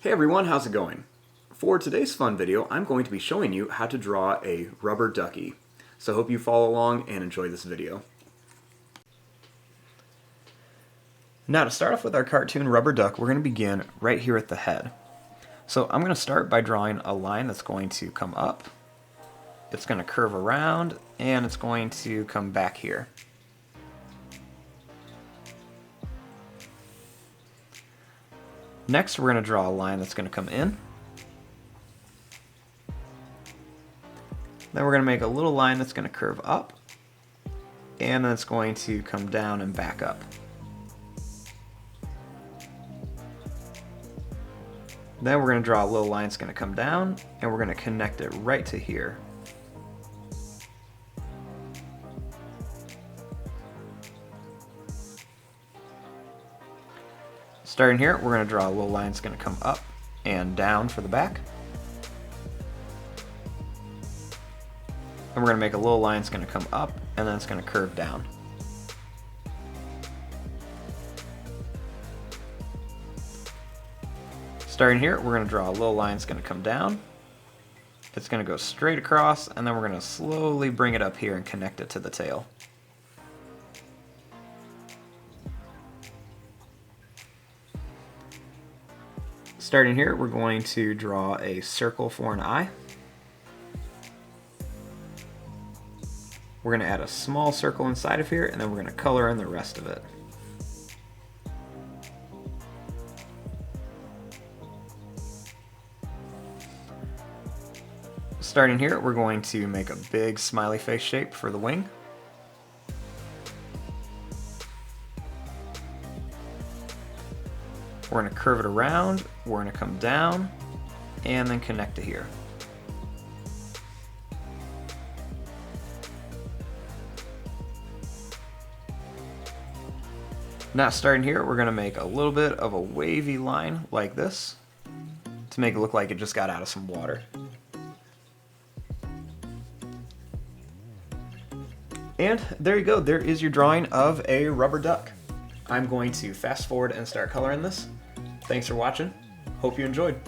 Hey everyone, how's it going? For today's fun video, I'm going to be showing you how to draw a rubber ducky. So I hope you follow along and enjoy this video. Now to start off with our cartoon rubber duck, we're going to begin right here at the head. So I'm going to start by drawing a line that's going to come up, it's going to curve around, and it's going to come back here. Next, we're going to draw a line that's going to come in. Then we're going to make a little line that's going to curve up, and then it's going to come down and back up. Then we're going to draw a little line that's going to come down, and we're going to connect it right to here. Starting here, we're going to draw a little line that's going to come up and down for the back. And we're going to make a little line that's going to come up and then it's going to curve down. Starting here, we're going to draw a little line that's going to come down. It's going to go straight across, and then we're going to slowly bring it up here and connect it to the tail. Starting here, we're going to draw a circle for an eye. We're going to add a small circle inside of here, and then we're going to color in the rest of it. Starting here, we're going to make a big smiley face shape for the wing. We're going to curve it around, we're going to come down, and then connect to here. Now starting here, we're going to make a little bit of a wavy line like this to make it look like it just got out of some water. And there you go, there is your drawing of a rubber duck. I'm going to fast forward and start coloring this. Thanks for watching. Hope you enjoyed.